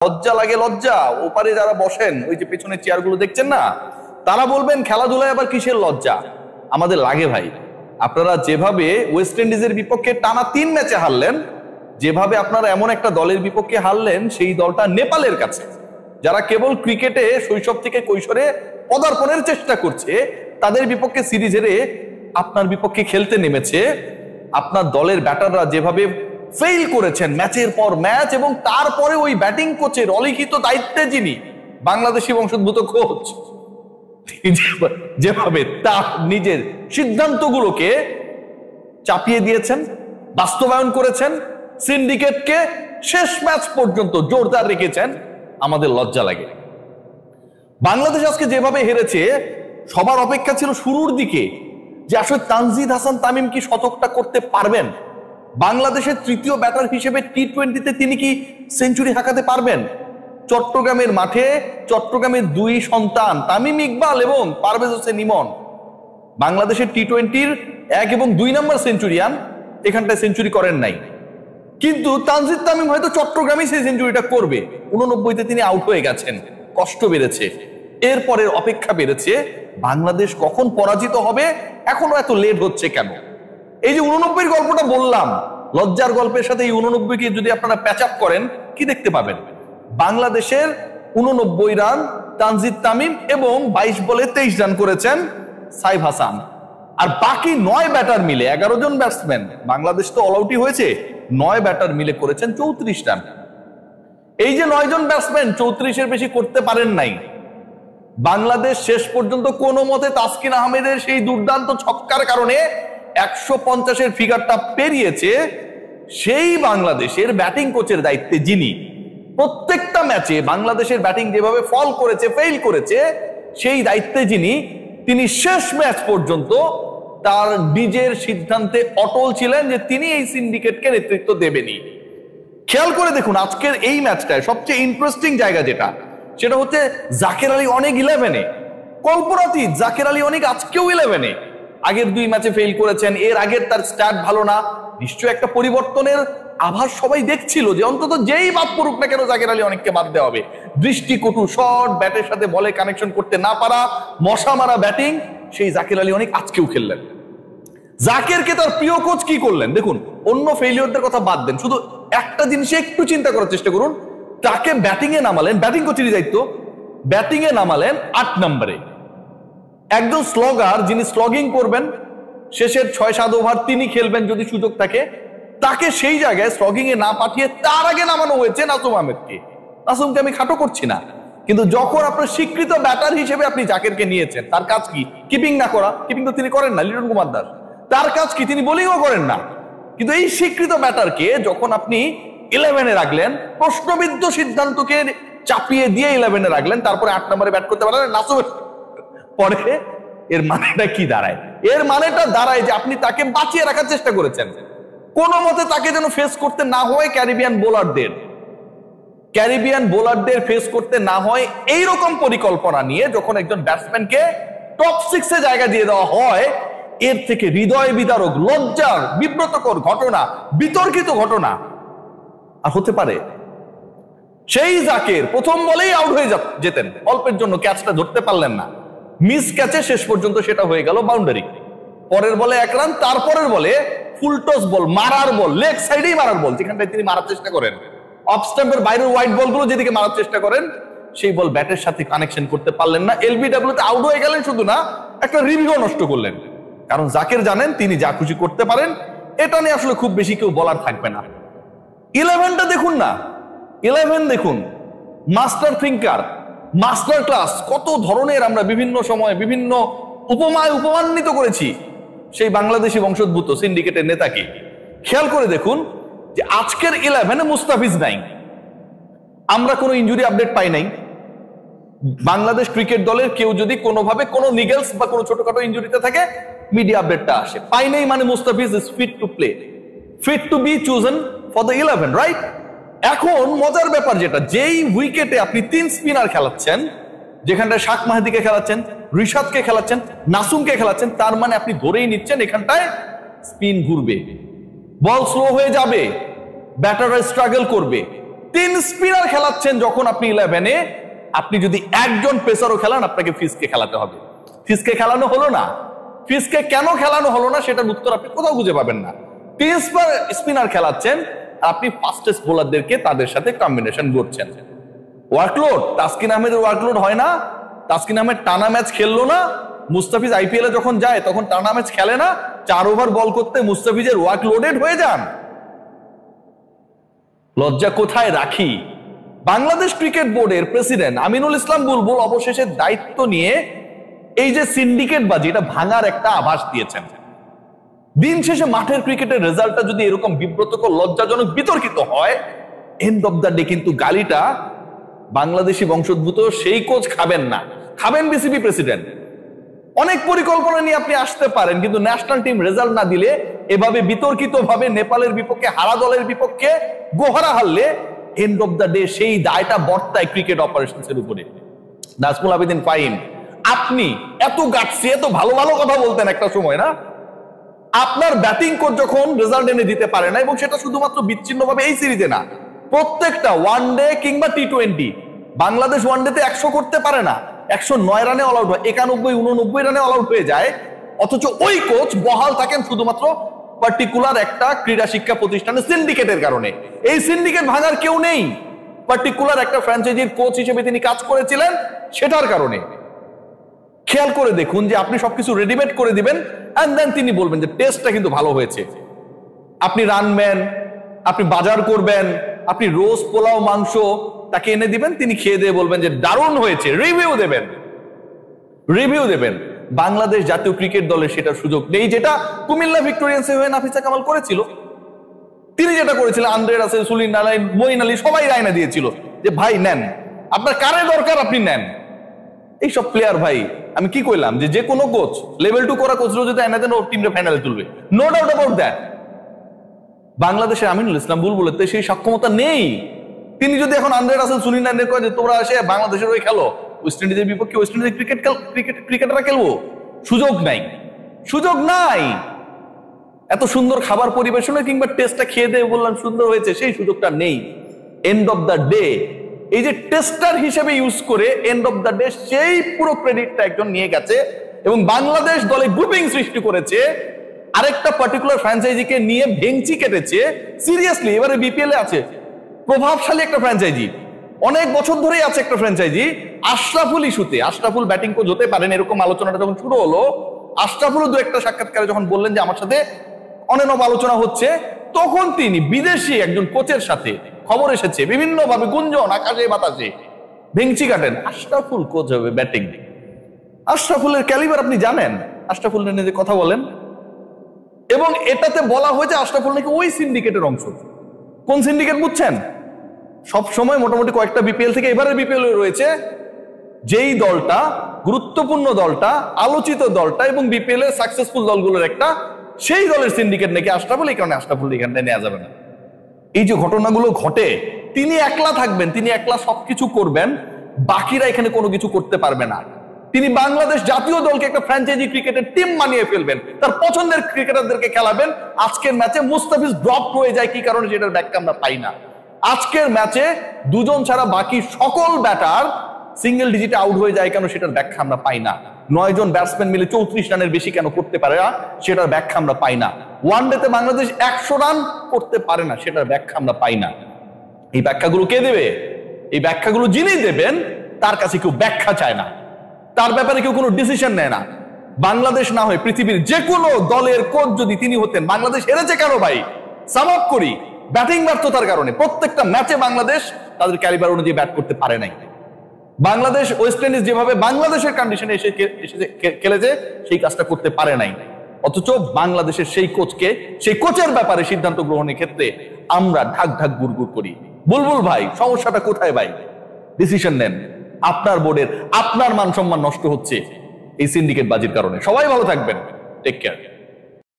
লজ্জা লাগে, লজ্জা। ওপারে যারা বসেন ওই যে পেছনের চেয়ারগুলো দেখছেন না, তারা বলবেন খেলাধুলায় আবার কিসের লজ্জা। আমাদের লাগে ভাই। আপনারা যেভাবে ওয়েস্ট ইন্ডিজের বিপক্ষে টানা 3 ম্যাচে হারলেন, যেভাবে আপনারা এমন একটা দলের বিপক্ষে হারলেন, সেই দলটা নেপালের কাছে, যারা কেবল ক্রিকেটে শৈশব থেকে কৈশোরে পদার্পণের চেষ্টা করছে, তাদের বিপক্ষে সিরিজ হেরে আপনার বিপক্ষে খেলতে নেমেছে। আপনার দলের ব্যাটাররা যেভাবে ফেল করেছেন ম্যাচের পর ম্যাচ, এবং তারপরে ওই ব্যাটিং কোচের অলিখিত দায়িত্বে যিনি বাংলাদেশি বংশোদ্ভূত কোচ, যেভাবে তার নিজের সিদ্ধান্তগুলোকে চাপিয়ে দিয়েছেন, বাস্তবায়ন করেছেন, সিন্ডিকেটকে শেষ ম্যাচ পর্যন্ত জোরদার রেখেছেন, আমাদের লজ্জা লাগে। বাংলাদেশ আজকে যেভাবে হেরেছে, সবার অপেক্ষা ছিল শুরুর দিকে যে আসলে তানজিদ হাসান তামিম কি শতকটা করতে পারবেন, বাংলাদেশের তৃতীয় ব্যাটার হিসেবে টি-20-তে তিনি কি সেঞ্চুরি হাঁকাতে পারবেন। চট্টগ্রামের মাঠে চট্টগ্রামের 2 সন্তান তামিম ইকবাল এবং পারভেজ হোসেন ইমন, বাংলাদেশের টি-20-র 1 এবং 2 নম্বর সেঞ্চুরিয়ান, এখানটায় সেঞ্চুরি করেন নাই। কিন্তু তানজিদ তামিম হয়তো চট্টগ্রামে সেই সেঞ্চুরিটা করবে। 89-তে তিনি আউট হয়ে গেছেন, কষ্ট বেড়েছে। এরপরের অপেক্ষা বেড়েছে বাংলাদেশ কখন পরাজিত হবে, এখনো এত লেট হচ্ছে কেন। এই যে 89-র গল্পটা বললাম, লজ্জার গল্পের সাথে এই 89-কে যদি আপনারা প্যাচ আপ করেন, কি দেখতে পাবেন? বাংলাদেশের 89 রান তানজিদ তামিম এবং 22 বলে 23 রান করেছেন সাইফ হাসান। আর বাকি 9 ব্যাটার মিলে, 11 জন ব্যাটসম্যান, বাংলাদেশ তো অল আউটই হয়েছে, 9 ব্যাটার মিলে করেছেন 34 রান। এই যে 9 জন ব্যাটসম্যান 34-এর বেশি করতে পারেন নাই, বাংলাদেশ শেষ পর্যন্ত কোনো মতে তাসকিন আহমেদের সেই দুর্দান্ত ছক্কার কারণে 150-এর ফিগারটা পেরিয়েছে। সেই বাংলাদেশের ব্যাটিং কোচের দায়িত্বে যিনি, প্রত্যেকটা ম্যাচে বাংলাদেশের ব্যাটিং যেভাবে ফল করেছে, ফেল করেছে, সেই দায়িত্বে যিনি, তিনি শেষ ম্যাচ পর্যন্ত তার নিজের সিদ্ধান্তে অটল ছিলেন যে তিনি এই সিন্ডিকেটকে নেতৃত্ব দেবেনই। খেয়াল করে দেখুন আজকের এই ম্যাচটায় সবচেয়ে ইন্টারেস্টিং জায়গা যেটা, সেটা হচ্ছে জাকের আলী অনেক 11-এ, কল্পনাতীত। জাকের আলী অনেক আজকেও 11-এ। আগের 2 ম্যাচে ফেল করেছেন, এর আগের তার স্টার্ট ভালো না। নিশ্চয়ই একটা পরিবর্তনের আভাস সবাই দেখছিল যে অন্তত যেই বাদ পড়ুক না কেন জাকের আলী অনেককে বাদ দেওয়া হবে। দৃষ্টিকটু শট, ব্যাটের সাথে বলে কানেকশন করতে না পারা, মশা মারা ব্যাটিং, সেই জাকের আলী অনেক আজকেও খেললেন। জাকেরকে তার প্রিয় কোচ কি করলেন দেখুন, অন্য ফেলিওরদের কথা বাদ দেন, শুধু একটা জিনিসে একটু চিন্তা করার চেষ্টা করুন। তাকে ব্যাটিং এ নামালেন, ব্যাটিং কোচেরই দায়িত্ব, ব্যাটিং এ নামালেন 8 নম্বরে। একজন স্লগার যিনি স্লগিং করবেন, শেষের 6-7 ওভার তিনি খেলবেন যদি সুযোগ থাকে, তাকে সেই জায়গায় স্লগিং এ না পাঠিয়ে তার আগে নামানো হয়েছে নাসুম আহমেদকে। নাসুমকে আমি খাটো করছি না, কিন্তু যখন আপনার স্বীকৃত ব্যাটার হিসেবে আপনি জাকেরকে নিয়েছেন, তার কাজ কি? কিপিং না করা। কিপিং তো তিনি করেন না, লিটন কুমার দাস। তার কাজ কি? তিনি বোলিংও করেন না। কিন্তু এই স্বীকৃত ব্যাটারকে যখন আপনি 11-এ রাখলেন, প্রশ্নবিদ্ধ সিদ্ধান্তকে চাপিয়ে দিয়ে 11-এ রাখলেন, তারপরে 8 নম্বরে ব্যাট করতে পারলেন নাসুমের পরে, এর মানেটা কি দাঁড়ায়? এর মানেটা দাঁড়ায় যে আপনি তাকে বাঁচিয়ে রাখার চেষ্টা করেছেন, কোন মতে তাকে যেন ফেস করতে না হয় ক্যারিবিয়ান বোলারদের ফেস করতে না হয়, এইরকম পরিকল্পনা নিয়ে যখন একজন ব্যাটসম্যানকে টপ 6-এ জায়গা দিয়ে দেওয়া হয়, এর থেকে হৃদয় বিদারক, লজ্জার, বিব্রতকর ঘটনা, বিতর্কিত ঘটনা আর হতে পারে? সেই জাকের প্রথম বলেই আউট হয়ে যেতেন, অল্পের জন্য ক্যাচটা ধরতে পারলেন না, মিস ক্যাচে শেষ পর্যন্ত সেটা হয়ে গেল বাউন্ডারি। পরের বলে 1 রান, তারপরের বলে ফুল টস বল, মারার বল, লেগ সাইডেই মারার বল, যেখানটায় তিনি মারার চেষ্টা করেন, অফ স্টাম্পের বাইরের হোয়াইট বলগুলো যেদিকে মারার চেষ্টা করেন, সেই বল ব্যাটের সাথে কানেকশন করতে পারলেন না। এলবিডব্লিউতে আউট হয়ে গেলেন, শুধু না একটা রিভিউ নষ্ট করলেন। কারণ জাকের জানেন তিনি যা খুশি করতে পারেন, এটা নিয়ে আসলে খুব বেশি কেউ বলার থাকবে না। 11টা দেখুন না, 11 দেখুন, মাস্টার থিঙ্কার, মাস্টার ক্লাস, কত ধরনের আমরা বিভিন্ন সময় বিভিন্ন উপমায় উপমান্বিত করেছি সেই বাংলাদেশি বংশোদ্ভূত সিন্ডিকেটের নেতাকে। খেয়াল করে দেখুন যে আজকের 11-এ মুস্তাফিজ নাই, আমরা কোনো ইনজুরি আপডেট পাই নাই। বাংলাদেশ ক্রিকেট দলের কেউ যদি কোনোভাবে কোনো নিগেলস বা কোনো ছোটখাটো ইনজুরিতে থাকে, মিডিয়া আপডেটটা আসে, পাই নাই মানে Mustafiz is fit to play, fit to be chosen for the 11, right? এখন মজার ব্যাপার যেটা, যেই উইকেটে আপনি 3 স্পিনার খেলাচ্ছেন, যেখানটায় শাক মাহাদিকে খেলাচ্ছেন, রিশাদকে খেলাচ্ছেন, নাসুমকে খেলাচ্ছেন, তার মানে আপনি ধরেই নিচ্ছেন এখানটায় স্পিন ঘুরবে, বল স্লো হয়ে যাবে, ব্যাটাররা স্ট্রাগল করবে, 3 স্পিনার খেলাচ্ছেন যখন আপনি 11-এ, আপনি যদি একজন পেসারও খেলান আপনাকে ফিসকে খেলাতে হবে। ফিসকে খেলানো হলো না। ফিসকে কেন খেলানো হলো না সেটার উত্তর আপনি কোথাও খুঁজে পাবেন না। 3 স্পিনার খেলাচ্ছেন, আপনি ফাস্টেস্ট বোলারদেরকে তাদের সাথে কম্বিনেশন করছেন। ওয়ার্কলোড, তাসকিন আহমেদের ওয়ার্কলোড হয় না। তাসকিন আহমেদ টানা ম্যাচ খেললো না। মুস্তাফিজ আইপিএল এ যখন যায় তখন টানা ম্যাচ খেলে না। 4 ওভার বল করতে মুস্তাফিজের ওয়ার্কলোডেড হয়ে যান। লজ্জা কোথায় রাখি? বাংলাদেশ ক্রিকেট বোর্ডের প্রেসিডেন্ট আমিনুল ইসলাম বুলবুল অবশেষে দায়িত্ব নিয়ে এই যে সিন্ডিকেট বাজি, এটা ভাঙার একটা আভাস দিয়েছেন। দিন শেষে মাঠের ক্রিকেটের রেজাল্টটা যদি এরকম বিব্রতকর, লজ্জাজনক, বিতর্কিত হয়, এন্ড অফ দ্য ডে কিন্তু গালিটা বাংলাদেশি বংশোদ্ভূত সেই কোচ খাবেন না, খাবেন বিসিবি প্রেসিডেন্ট। অনেক পরিকল্পনা নিয়ে আপনি আসতে পারেন, কিন্তু ন্যাশনাল টিম রেজাল্ট না দিলে, এভাবে বিতর্কিত ভাবে নেপালের বিপক্ষে হারা দলের বিপক্ষে গোহারা হারলে, এন্ড অফ দ্য ডে সেই দায়টা বর্তায় ক্রিকেট অপারেশনস এর উপরে। নাজমুল আবেদিন ফাহিম, আপনি এত গাটসি, এত ভালো ভালো কথা বলতেন একটা সময়, না? আপনার ব্যাটিং কোচ যখন রেজাল্ট এনে দিতে পারে না, এবং সেটা শুধুমাত্র বিচ্ছিন্নভাবে এই সিরিজে না, প্রত্যেকটা ওয়ানডে কিংবা টি20, বাংলাদেশ ওয়ানডেতে 100 করতে পারে না, 109 রানে অল আউট হয়, 91-89 রানে অল আউট হয়ে যায়। অথচ ওই কোচ বহাল থাকেন শুধুমাত্র পার্টিকুলার একটা ক্রীড়া শিক্ষা প্রতিষ্ঠানের সিন্ডিকেটের কারণে। এই সিন্ডিকেট ভাঙার কেউ নেই, পার্টিকুলার একটা ফ্র্যাঞ্চাইজির কোচ হিসেবে তিনি কাজ করেছিলেন, সেটার কারণে। খেয়াল করে দেখুন যে আপনি সবকিছু রেডিমেড করে দিবেন, এন্ড দেন তিনি বলবেন যে টেস্টটা কিন্তু ভালো হয়েছে। আপনি রানবেন, আপনি বাজার করবেন, আপনি রোজ পোলাও মাংস তাকে এনে দিবেন, তিনি খেয়ে দিয়ে বলবেন যে দারুণ হয়েছে, রিভিউ দেবেন। বাংলাদেশ জাতীয় ক্রিকেট দলের সেটার সুযোগ নেই, যেটা কুমিল্লা ভিক্টোরিয়ান্সে হয়ে নাফিসা কামাল করেছিল। তিনি যেটা করেছিলেন, আন্দ্রে রাসেল, সুনীল নারায়ণ, মঈন আলী সবাই রায়না দিয়েছিল যে ভাই নেন, আপনার কারে দরকার আপনি নেন। এইসব প্লেয়ার ভাই, আমি কি কইলাম যে কোনো কোচ, লেভেল 2 করা কোচরা যদি এনে দেন, ও টিমটা ফাইনালে তুলবে, নো ডাউট অ্যাবাউট দ্যাট। বাংলাদেশের আমিনুল ইসলাম বুলবুলের সেই সক্ষমতা নেই। তিনি যদি এখন আন্দ্রে রাসেল, সুনীল নারায়ণ কয় যে তোমরা এসে বাংলাদেশের ওই খেলো, ওয়েস্ট ইন্ডিজের বিপক্ষে ওয়েস্ট ইন্ডিজের ক্রিকেটাররা খেলবো, সুযোগ নাই। এত সুন্দর খাবার পরিবেশনে কিংবা টেস্টটা খেয়ে দিয়ে বললাম সুন্দর হয়েছে, সেই সুযোগটা নেই। এন্ড অফ দ্য ডে এই যে টেস্টার হিসেবে ইউজ করে, এন্ড অফ দ্য ডে সেই পুরো ক্রেডিটটা একজন নিয়ে গেছে, এবং বাংলাদেশ দলে গ্রুপিং সৃষ্টি করেছে, আরেকটা পার্টিকুলার ফ্র্যাঞ্চাইজিকে নিয়ে ভেঙচি কেটেছে। সিরিয়াসলি, এবারে বিপিএল এ আছে প্রভাবশালী একটা ফ্র্যাঞ্চাইজি, অনেক বছর ধরেই আছে একটা ফ্র্যাঞ্চাইজি, আশরাফুল ইস্যুতে। আশরাফুল ব্যাটিং কোচ হতে পারেন, এরকম আলোচনাটা যখন শুরু হলো, আশরাফুল দু একটা সাক্ষাৎকারে যখন বললেন যে আমার সাথে অনেক আলোচনা হচ্ছে, তখন তিনি বিদেশি একজন কোচের সাথে, খবর এসেছে বিভিন্ন ভাবে, গুঞ্জন আকাশে বাতাসে, ভেঙচি কাটেন। আশরাফুল কোচ হবে ব্যাটিং? আশরাফুলের ক্যালিবার আপনি জানেন? আশরাফুল নিয়ে কথা বলেন, এবং এটাতে বলা হয়েছে আশরাফুল নাকি ওই সিন্ডিকেটের অংশ। কোন সিন্ডিকেট বুঝছেন? সব সময় মোটামুটি কয়েকটা বিপিএল থেকে এবারে বিপিএল রয়েছে, যেই দলটা গুরুত্বপূর্ণ দলটা, আলোচিত দলটা, এবং বিপিএল এর সাকসেসফুল দলগুলোর একটা, সেই দলের সিন্ডিকেট নাকি আশরাফুল। এই কারণে আশরাফুল এখানটা নেওয়া যাবে না। এই যে ঘটনাগুলো ঘটে, তিনি একলা থাকবেন, তিনি একলা সবকিছু করবেন, বাকিরা এখানে কোনো কিছু করতে পারবে না। তিনি বাংলাদেশ জাতীয় দলকে একটা ফ্র্যাঞ্চাইজি ক্রিকেটের টিম বানিয়ে ফেলবেন, তার পছন্দের ক্রিকেটারদেরকে খেলাবেন। আজকের ম্যাচে মুস্তাফিজ ড্রপ হয়ে যায়, কি কারণে সেটার ব্যাখ্যা আমরা পাই না। আজকের ম্যাচে দুজন ছাড়া বাকি সকল ব্যাটার সিঙ্গেল ডিজিটে আউট হয়ে যায়, কেন সেটার ব্যাখ্যা আমরা পাই না। 9 জন ব্যাটসম্যান মিলে 34 রানের বেশি কেন করতে পারে না, সেটার ব্যাখ্যা আমরা পাই না। ওয়ানডেতে বাংলাদেশ 100 রান করতে পারে না, সেটার ব্যাখ্যা আমরা পাই না। এই ব্যাখ্যাগুলো কে দেবে? এই ব্যাখ্যাগুলো যিনি দেবেন, তার কাছে কেউ ব্যাখ্যা চায় না, তার ব্যাপারে কেউ কোনো ডিসিশন নেয় না। বাংলাদেশ না হয় পৃথিবীর যে কোনো দলের কোচ যদি তিনি হতেন, বাংলাদেশ হেরেছে কেন ভাই? সাম আপ করি, ব্যাটিং ব্যর্থতার কারণে। প্রত্যেকটা ম্যাচে বাংলাদেশ তাদের ক্যালিবার অনুযায়ী ব্যাট করতে পারে নাই। বাংলাদেশ ওয়েস্ট ইন্ডিজ যেভাবে বাংলাদেশের কন্ডিশনে এসে খেলেছে, সেই কাজটা করতে পারে নাই। অথচ বাংলাদেশের সেই কোচকে, সেই কোচের ব্যাপারে সিদ্ধান্ত গ্রহণের ক্ষেত্রে আমরা ঢাক ঢাক গুড়গুড় করি। বুলবুল ভাই, সমস্যাটা কোথায় ভাই? ডিসিশন নেন। আপনার বোর্ডের, আপনার মান সম্মান নষ্ট হচ্ছে এই সিন্ডিকেট বাজির কারণে। সবাই ভালো থাকবেন, টেক কেয়ার।